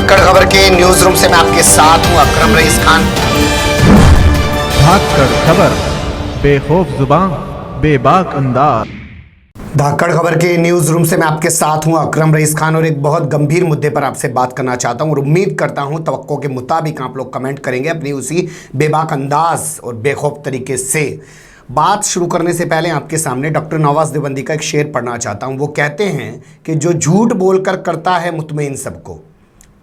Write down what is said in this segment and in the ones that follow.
धाकड़ खबर के news room से मैं आपके साथ हूं अकरम रईस खान। धाकड़ खबर, बेखौफ जुबान, बेबाक अंदाज। धाकड़ खबर के न्यूज रूम से मैं आपके साथ हूं अकरम रईस खान और एक बहुत गंभीर मुद्दे पर आपसे बात करना चाहता हूं और उम्मीद करता हूं तवक्को के मुताबिक आप लोग कमेंट करेंगे अपनी उसी बेबाक अंदाज और बेखौफ तरीके से। बात शुरू करने से पहले आपके सामने डॉक्टर नवाज देवबंदी का एक शेर पढ़ना चाहता हूं। वो कहते हैं कि जो झूठ बोलकर करता है मुतमईन सबको,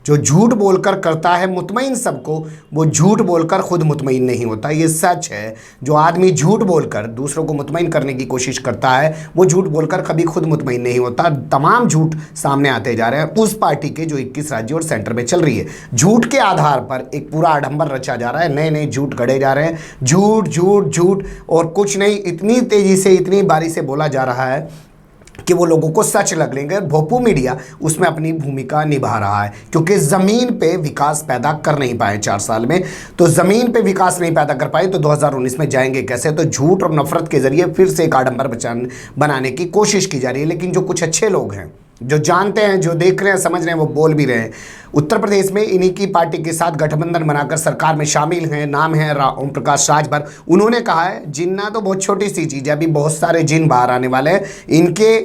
जो झूठ बोलकर करता है मुतमईन सबको, वो झूठ बोलकर खुद मुतमईन नहीं होता। ये सच है। जो आदमी झूठ बोलकर दूसरों को मुतमईन करने की कोशिश करता है वो झूठ बोलकर कभी खुद मुतमईन नहीं होता। तमाम झूठ सामने आते जा रहे हैं उस पार्टी के जो 21 राज्यों और सेंटर में चल रही है। झूठ के आधार पर एक पूरा आडंबर रचा जा रहा है, नए नए झूठ गढ़े जा रहे हैं। झूठ झूठ झूठ और कुछ नहीं, इतनी तेज़ी से इतनी बारी से बोला जा रहा है कि वो लोगों को सच लग लेंगे। भोपू मीडिया उसमें अपनी भूमिका निभा रहा है क्योंकि ज़मीन पे विकास पैदा कर नहीं पाए 4 साल में। तो ज़मीन पे विकास नहीं पैदा कर पाए तो 2019 में जाएंगे कैसे? तो झूठ और नफरत के ज़रिए फिर से एक आडंबर बनाने की कोशिश की जा रही है। लेकिन जो कुछ अच्छे लोग हैं, जो जानते हैं, जो देख रहे हैं, समझ रहे हैं, वो बोल भी रहे हैं। उत्तर प्रदेश में इन्हीं की पार्टी के साथ गठबंधन बनाकर सरकार में शामिल हैं। नाम है ओम प्रकाश राजभर। उन्होंने कहा है जिन्ना तो बहुत छोटी सी चीज़ है, अभी बहुत सारे जिन बाहर आने वाले हैं। इनके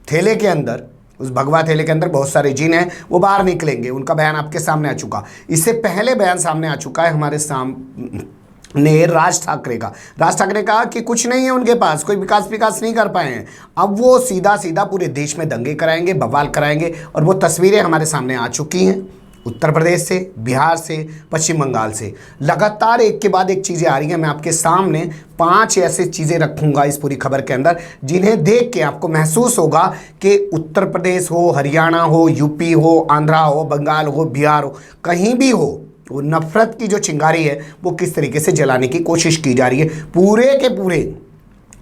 थैले के अंदर, उस भगवा थैले के अंदर बहुत सारे जिन हैं, वो बाहर निकलेंगे। उनका बयान आपके सामने आ चुका। इससे पहले बयान सामने आ चुका है हमारे सामने राज ठाकरे का। राज ठाकरे कहा कि कुछ नहीं है उनके पास, कोई विकास नहीं कर पाए हैं। अब वो सीधा सीधा पूरे देश में दंगे कराएंगे, बवाल कराएंगे और वो तस्वीरें हमारे सामने आ चुकी हैं। उत्तर प्रदेश से, बिहार से, पश्चिम बंगाल से लगातार एक के बाद एक चीज़ें आ रही हैं। मैं आपके सामने 5 ऐसे चीज़ें रखूंगा इस पूरी खबर के अंदर जिन्हें देख के आपको महसूस होगा कि उत्तर प्रदेश हो, हरियाणा हो, यूपी हो, आंध्रा हो, बंगाल हो, बिहार हो, कहीं भी हो, वो नफरत की जो चिंगारी है वो किस तरीके से जलाने की कोशिश की जा रही है। पूरे के पूरे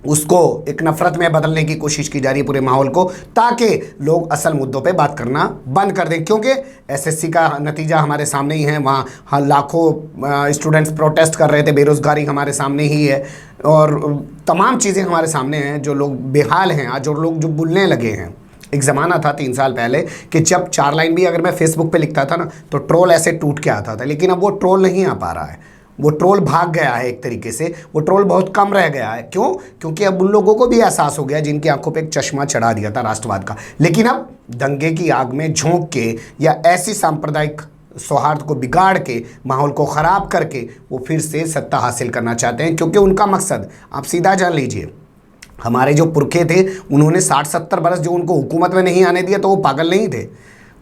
उसको एक नफरत में बदलने की कोशिश की जा रही है, पूरे माहौल को, ताकि लोग असल मुद्दों पे बात करना बंद कर दें। क्योंकि एसएससी का नतीजा हमारे सामने ही है, वहाँ लाखों स्टूडेंट्स प्रोटेस्ट कर रहे थे, बेरोज़गारी हमारे सामने ही है और तमाम चीज़ें हमारे सामने हैं। जो लोग बेहाल हैं आज, और लोग जो बुलने लगे हैं। एक ज़माना था 3 साल पहले कि जब 4 लाइन भी अगर मैं फेसबुक पे लिखता था ना तो ट्रोल ऐसे टूट के आता था, लेकिन अब वो ट्रोल नहीं आ पा रहा है। वो ट्रोल भाग गया है एक तरीके से, वो ट्रोल बहुत कम रह गया है। क्यों? क्योंकि अब उन लोगों को भी एहसास हो गया जिनकी आंखों पे एक चश्मा चढ़ा दिया था राष्ट्रवाद का। लेकिन अब दंगे की आग में झोंक के या ऐसी सांप्रदायिक सौहार्द को बिगाड़ के, माहौल को ख़राब करके वो फिर से सत्ता हासिल करना चाहते हैं। क्योंकि उनका मकसद आप सीधा जान लीजिए, हमारे जो पुरखे थे उन्होंने 60-70 बरस जो उनको हुकूमत में नहीं आने दिया तो वो पागल नहीं थे,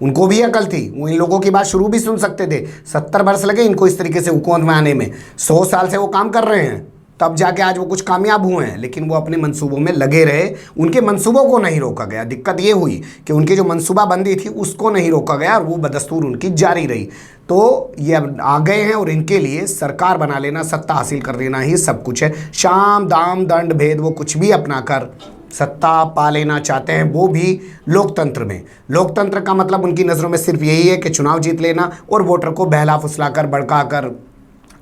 उनको भी अकल थी। वो इन लोगों की बात शुरू भी सुन सकते थे। 70 बरस लगे इनको इस तरीके से हुकूमत में आने में। 100 साल से वो काम कर रहे हैं, तब जाके आज वो कुछ कामयाब हुए हैं। लेकिन वो अपने मंसूबों में लगे रहे, उनके मंसूबों को नहीं रोका गया। दिक्कत ये हुई कि उनकी जो मंसूबाबंदी थी उसको नहीं रोका गया और वो बदस्तूर उनकी जारी रही। तो ये अब आ गए हैं और इनके लिए सरकार बना लेना, सत्ता हासिल कर लेना ही सब कुछ है। शाम दाम दंड भेद वो कुछ भी अपना कर सत्ता पा लेना चाहते हैं, वो भी लोकतंत्र में। लोकतंत्र का मतलब उनकी नज़रों में सिर्फ यही है कि चुनाव जीत लेना और वोटर को बहला फुसला कर, भड़का कर,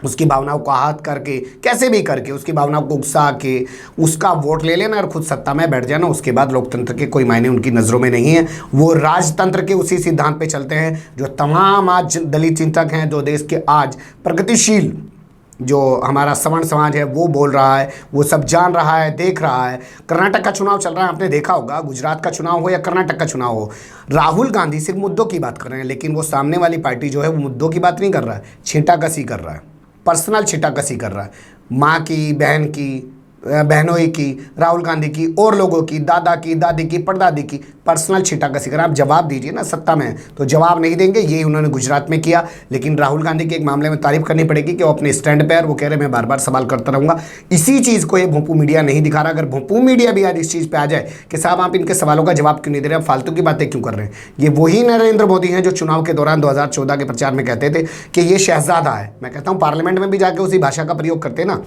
उसकी भावनाओं को आहत करके, कैसे भी करके उसकी भावनाओं को उकसा के उसका वोट ले लेना और खुद सत्ता में बैठ जाना। उसके बाद लोकतंत्र के कोई मायने उनकी नज़रों में नहीं है। वो राजतंत्र के उसी सिद्धांत पे चलते हैं जो तमाम आज दलित चिंतक हैं, जो देश के आज प्रगतिशील जो हमारा सवर्ण समाज है वो बोल रहा है, वो सब जान रहा है, देख रहा है। कर्नाटक का चुनाव चल रहा है, आपने देखा होगा, गुजरात का चुनाव हो या कर्नाटक का चुनाव हो, राहुल गांधी सिर्फ मुद्दों की बात कर रहे हैं। लेकिन वो सामने वाली पार्टी जो है वो मुद्दों की बात नहीं कर रहा है, छींटाकसी कर रहा है, पर्सनल छींटाकसी कर रहा है। माँ की, बहन की, बहनोई की, राहुल गांधी की और लोगों की, दादा की, दादी की, परदादी की पर्सनल छींटाकसी कर। आप जवाब दीजिए ना, सत्ता में तो जवाब नहीं देंगे। यही उन्होंने गुजरात में किया। लेकिन राहुल गांधी के एक मामले में तारीफ करनी पड़ेगी कि वो अपने स्टैंड पर, वो कह रहे मैं बार बार सवाल करता रहूँगा। इसी चीज़ को ये भोंपू मीडिया नहीं दिखा रहा। अगर भोंपू मीडिया भी आज इस चीज़ पर आ जाए कि साहब आप इनके सवालों का जवाब क्यों नहीं दे रहे, आप फालतू की बातें क्यों कर रहे हैं, ये वही नरेंद्र मोदी हैं जो चुनाव के दौरान 2014 के प्रचार में कहते थे कि ये शहजादा है। मैं कहता हूँ पार्लियामेंट में भी जाके उसी भाषा का प्रयोग करते ना,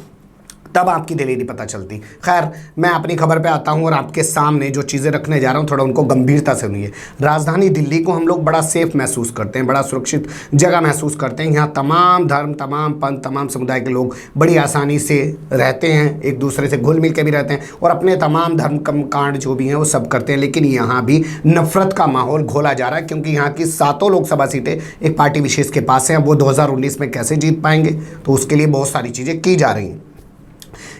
तब आपकी दलेरी पता चलती। खैर, मैं अपनी खबर पे आता हूँ और आपके सामने जो चीज़ें रखने जा रहा हूँ थोड़ा उनको गंभीरता से सुनिए। राजधानी दिल्ली को हम लोग बड़ा सेफ महसूस करते हैं, बड़ा सुरक्षित जगह महसूस करते हैं। यहाँ तमाम धर्म, तमाम पंथ, तमाम समुदाय के लोग बड़ी आसानी से रहते हैं, एक दूसरे से घुल मिल के भी रहते हैं और अपने तमाम धर्म कांड जो भी हैं वो सब करते हैं। लेकिन यहाँ भी नफरत का माहौल घोला जा रहा है, क्योंकि यहाँ की 7 लोकसभा सीटें एक पार्टी विशेष के पास हैं। वो 2019 में कैसे जीत पाएंगे, तो उसके लिए बहुत सारी चीज़ें की जा रही हैं।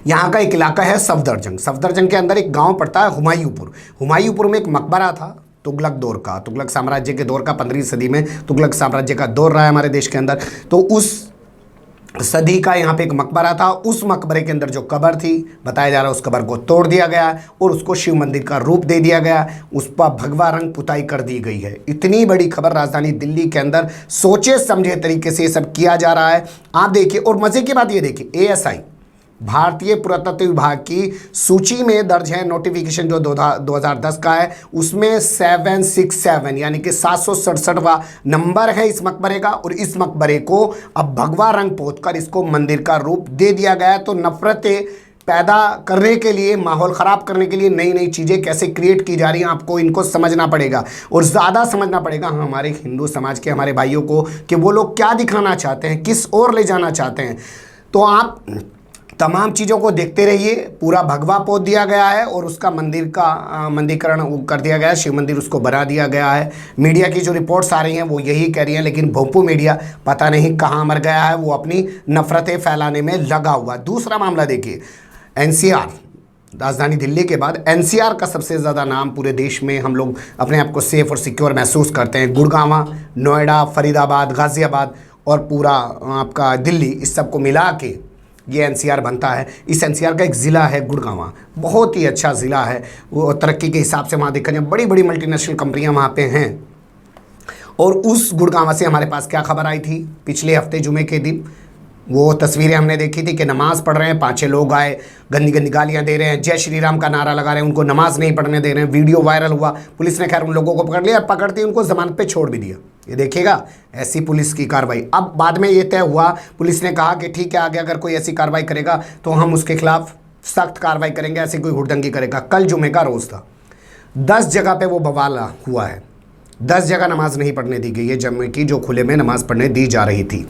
यहाँ का एक इलाका है सफदरजंग। सफदरजंग के अंदर एक गांव पड़ता है हुमायूंपुर। हुमायूंपुर में एक मकबरा था तुगलक दौर का, तुगलक साम्राज्य के दौर का। 15वीं सदी में तुगलक साम्राज्य का दौर रहा है हमारे देश के अंदर। तो उस सदी का यहाँ पे एक मकबरा था। उस मकबरे के अंदर जो कब्र थी, बताया जा रहा है उस कब्र को तोड़ दिया गया और उसको शिव मंदिर का रूप दे दिया गया, उस पर भगवा रंग पुताई कर दी गई है। इतनी बड़ी खबर राजधानी दिल्ली के अंदर सोचे समझे तरीके से ये सब किया जा रहा है। आप देखिए, और मजे की बात ये देखिए, ASI भारतीय पुरातत्व विभाग की सूची में दर्ज है नोटिफिकेशन जो 2010 का है, उसमें 767 यानी कि 767वां नंबर है इस मकबरे का। और इस मकबरे को अब भगवा रंग पोतकर इसको मंदिर का रूप दे दिया गया है। तो नफरतें पैदा करने के लिए, माहौल ख़राब करने के लिए नई नई चीज़ें कैसे क्रिएट की जा रही हैं, आपको इनको समझना पड़ेगा और ज़्यादा समझना पड़ेगा हमारे हिंदू समाज के, हमारे भाइयों को, कि वो लोग क्या दिखाना चाहते हैं, किस ओर ले जाना चाहते हैं। तो आप तमाम चीज़ों को देखते रहिए। पूरा भगवा पोत दिया गया है और उसका मंदिर का मंदिरीकरण कर दिया गया है, शिव मंदिर उसको बना दिया गया है। मीडिया की जो रिपोर्ट्स आ रही हैं वो यही कह रही हैं, लेकिन भोंपू मीडिया पता नहीं कहाँ मर गया है, वो अपनी नफरतें फैलाने में लगा हुआ। दूसरा मामला देखिए, NCR, राजधानी दिल्ली के बाद NCR का सबसे ज़्यादा नाम पूरे देश में हम लोग अपने आप को सेफ और सिक्योर महसूस करते हैं। गुड़गांव, नोएडा, फरीदाबाद, गाज़ियाबाद और पूरा आपका दिल्ली, इस सब को मिला के ये NCR बनता है। इस NCR का एक ज़िला है गुड़गांव, बहुत ही अच्छा ज़िला है। वो तरक्की के हिसाब से वहाँ देखा जाए बड़ी बड़ी मल्टीनेशनल कंपनियाँ वहाँ पे हैं। और उस गुड़गांव से हमारे पास क्या खबर आई थी पिछले हफ्ते जुमे के दिन, वो तस्वीरें हमने देखी थी कि नमाज़ पढ़ रहे हैं, 5-6 लोग आए, गंदी गंदी गालियाँ दे रहे हैं, जय श्री राम का नारा लगा रहे हैं, उनको नमाज़ नहीं पढ़ने दे रहे हैं। वीडियो वायरल हुआ, पुलिस ने खैर उन लोगों को पकड़ लिया, पकड़ती उनको ज़मानत पे छोड़ भी दिया। ये देखिएगा ऐसी पुलिस की कार्रवाई। अब बाद में ये तय हुआ, पुलिस ने कहा कि ठीक है, आगे अगर कोई ऐसी कार्रवाई करेगा तो हम उसके खिलाफ सख्त कार्रवाई करेंगे, ऐसी कोई हुड़दंगी करेगा। कल जुमे का रोज़ था, 10 जगह पे वो बवाल हुआ है, 10 जगह नमाज़ नहीं पढ़ने दी गई है जुमे की, जो खुले में नमाज़ पढ़ने दी जा रही थी,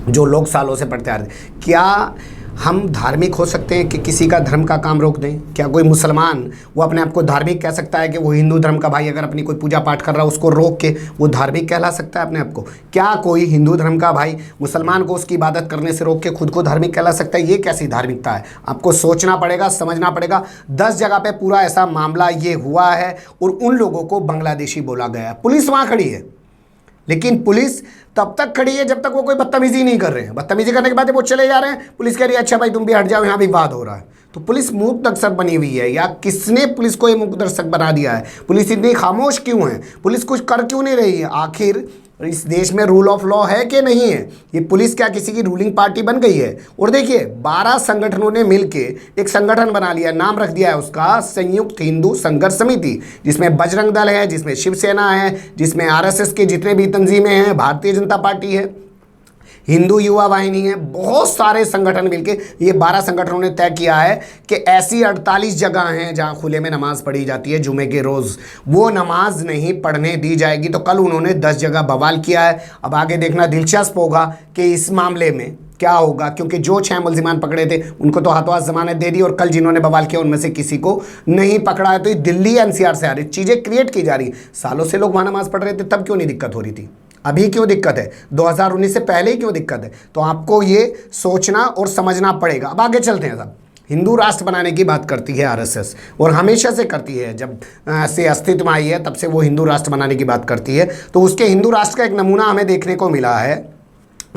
जो लोग सालों से पढ़ते आ रहे थे। क्या हम धार्मिक हो सकते हैं कि किसी का धर्म का काम रोक दें? क्या कोई मुसलमान वो अपने आप को धार्मिक कह सकता है कि वो हिंदू धर्म का भाई अगर अपनी कोई पूजा पाठ कर रहा है उसको रोक के वो धार्मिक कहला सकता है अपने आप को? क्या कोई हिंदू धर्म का भाई मुसलमान को उसकी इबादत करने से रोक के खुद को धार्मिक कहला सकता है? ये कैसी धार्मिकता है? आपको सोचना पड़ेगा, समझना पड़ेगा। 10 जगह पे पूरा ऐसा मामला ये हुआ है और उन लोगों को बांग्लादेशी बोला गया है। पुलिस वहाँ खड़ी है, लेकिन पुलिस तब तक खड़ी है जब तक वो कोई बदतमीजी नहीं कर रहे हैं। बदतमीजी करने के बाद वो चले जा रहे हैं, पुलिस कह रही है अच्छा भाई तुम भी हट जाओ, यहाँ भी विवाद हो रहा है। तो पुलिस मूक दर्शक बनी हुई है, या किसने पुलिस को ये मूक दर्शक बना दिया है? पुलिस इतनी खामोश क्यों है? पुलिस कुछ कर क्यों नहीं रही है? आखिर इस देश में रूल ऑफ लॉ है कि नहीं है? ये पुलिस क्या किसी की रूलिंग पार्टी बन गई है? और देखिए 12 संगठनों ने मिलके एक संगठन बना लिया, नाम रख दिया है उसका संयुक्त हिंदू संघर्ष समिति, जिसमें बजरंग दल है, जिसमें शिवसेना है, जिसमें RSS के जितने भी तंजीमें हैं, भारतीय जनता पार्टी है, हिंदू युवा वाहिनी है, बहुत सारे संगठन मिलके ये 12 संगठनों ने तय किया है कि ऐसी 48 जगह हैं जहां खुले में नमाज पढ़ी जाती है जुमे के रोज़, वो नमाज नहीं पढ़ने दी जाएगी। तो कल उन्होंने 10 जगह बवाल किया है। अब आगे देखना दिलचस्प होगा कि इस मामले में क्या होगा, क्योंकि जो 6 मुलजिमान पकड़े थे उनको तो हाथों हाथ जमानत दे दी और कल जिन्होंने बवाल किया उनमें से किसी को नहीं पकड़ा है। तो ये दिल्ली NCR से आ रही चीज़ें क्रिएट की जा रही। सालों से लोग वहाँ नमाज पढ़ रहे थे, तब क्यों नहीं दिक्कत हो रही थी? अभी क्यों दिक्कत है? 2019 से पहले ही क्यों दिक्कत है? तो आपको ये सोचना और समझना पड़ेगा। अब आगे चलते हैं साहब। हिंदू राष्ट्र बनाने की बात करती है RSS और हमेशा से करती है, जब से अस्तित्व में आई है तब से वो हिंदू राष्ट्र बनाने की बात करती है। तो उसके हिंदू राष्ट्र का एक नमूना हमें देखने को मिला है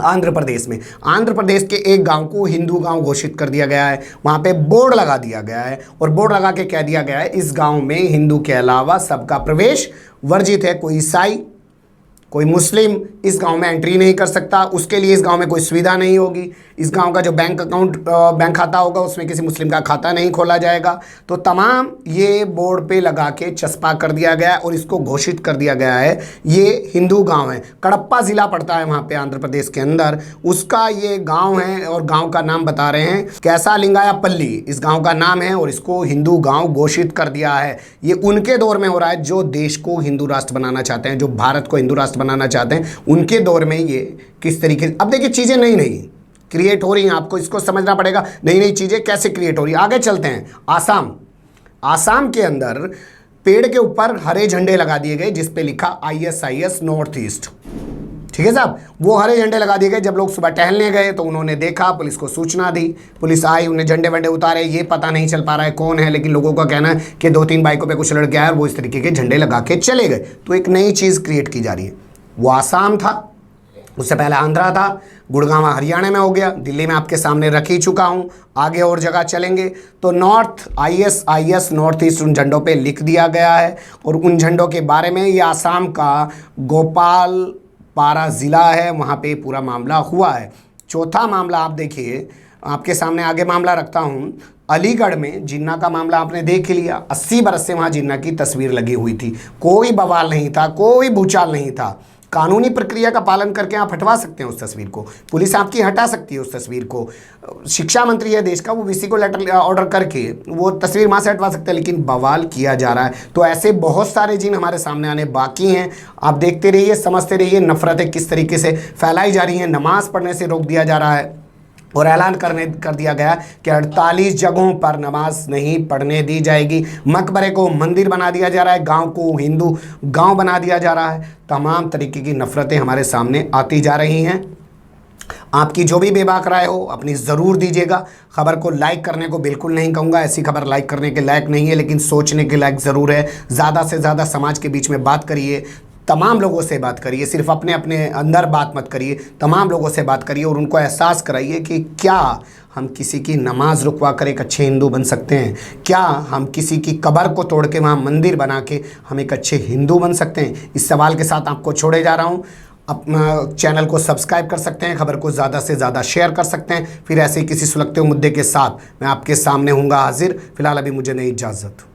आंध्र प्रदेश में। आंध्र प्रदेश के एक गांव को हिंदू गांव घोषित कर दिया गया है, वहाँ पे बोर्ड लगा दिया गया है और बोर्ड लगा के कह दिया गया है इस गांव में हिंदू के अलावा सबका प्रवेश वर्जित है। कोई ईसाई, कोई मुस्लिम इस गांव में एंट्री नहीं कर सकता, उसके लिए इस गांव में कोई सुविधा नहीं होगी। इस गांव का जो बैंक खाता होगा उसमें किसी मुस्लिम का खाता नहीं खोला जाएगा। तो तमाम ये बोर्ड पे लगा के चस्पा कर दिया गया है और इसको घोषित कर दिया गया है ये हिंदू गांव है। कडप्पा ज़िला पड़ता है वहाँ पे आंध्र प्रदेश के अंदर, उसका ये गाँव है और गाँव का नाम बता रहे हैं कैसालिंगायापल्ली इस गाँव का नाम है और इसको हिंदू गाँव घोषित कर दिया है। ये उनके दौर में हो रहा है जो देश को हिंदू राष्ट्र बनाना चाहते हैं, जो भारत को हिंदू राष्ट्र बनाना चाहते हैं, उनके दौर में ये किस तरीके से। अब देखिए चीज़ें नई नई क्रिएट हो रही हैं, आपको इसको समझना पड़ेगा नई नई चीज़ें कैसे क्रिएट हो रही है। आगे चलते हैं। आसाम के अंदर पेड़ के ऊपर हरे झंडे लगा दिए गए जिस पे लिखा ISIS नॉर्थ ईस्ट। ठीक है साहब, वो हरे झंडे लगा दिए गए। जब लोग सुबह टहलने गए तो उन्होंने देखा, पुलिस को सूचना दी, पुलिस आई, उन्हें झंडे वंडे उतारे। ये पता नहीं चल पा रहा है कौन है, लेकिन लोगों का कहना है कि 2-3 बाइकों पे कुछ लड़के आए और वो इस तरीके के झंडे लगा के चले गए। तो एक नई चीज़ क्रिएट की जा रही है। वो आसाम था, उससे पहले आंध्रा था, गुड़गांव हरियाणा में हो गया, दिल्ली में आपके सामने रख ही चुका हूँ, आगे और जगह चलेंगे। तो ISIS नॉर्थ ईस्ट उन झंडों पे लिख दिया गया है और उन झंडों के बारे में ये आसाम का गोपालपारा ज़िला है, वहाँ पे पूरा मामला हुआ है। चौथा मामला आप देखिए, आपके सामने आगे मामला रखता हूँ। अलीगढ़ में जिन्ना का मामला आपने देख लिया। 80 बरस से वहाँ जिन्ना की तस्वीर लगी हुई थी, कोई बवाल नहीं था, कोई भूचाल नहीं था। कानूनी प्रक्रिया का पालन करके आप हटवा सकते हैं उस तस्वीर को, पुलिस आपकी हटा सकती है उस तस्वीर को। शिक्षा मंत्री है देश का, वो VC को लेटर ऑर्डर करके वो तस्वीर वहाँ से हटवा सकते हैं, लेकिन बवाल किया जा रहा है। तो ऐसे बहुत सारे जिन हमारे सामने आने बाकी हैं। आप देखते रहिए, समझते रहिए, नफरतें किस तरीके से फैलाई जा रही हैं। नमाज पढ़ने से रोक दिया जा रहा है और ऐलान कर दिया गया कि 48 जगहों पर नमाज नहीं पढ़ने दी जाएगी। मकबरे को मंदिर बना दिया जा रहा है, गांव को हिंदू गांव बना दिया जा रहा है। तमाम तरीके की नफरतें हमारे सामने आती जा रही हैं। आपकी जो भी बेबाक राय हो अपनी ज़रूर दीजिएगा। खबर को लाइक करने को बिल्कुल नहीं कहूँगा, ऐसी खबर लाइक करने के लायक नहीं है, लेकिन सोचने के लायक ज़रूर है। ज़्यादा से ज़्यादा समाज के बीच में बात करिए, तमाम लोगों से बात करिए, सिर्फ अपने अंदर बात मत करिए, तमाम लोगों से बात करिए और उनको एहसास कराइए कि क्या हम किसी की नमाज रुकवा कर एक अच्छे हिंदू बन सकते हैं, क्या हम किसी की कब्र को तोड़ के वहाँ मंदिर बना के हम एक अच्छे हिंदू बन सकते हैं। इस सवाल के साथ आपको छोड़े जा रहा हूँ। अपना चैनल को सब्सक्राइब कर सकते हैं, खबर को ज़्यादा से ज़्यादा शेयर कर सकते हैं। फिर ऐसे ही किसी सुलगते हुए मुद्दे के साथ मैं आपके सामने हूँगा हाजिर। फिलहाल अभी मुझे नहीं इजाज़त।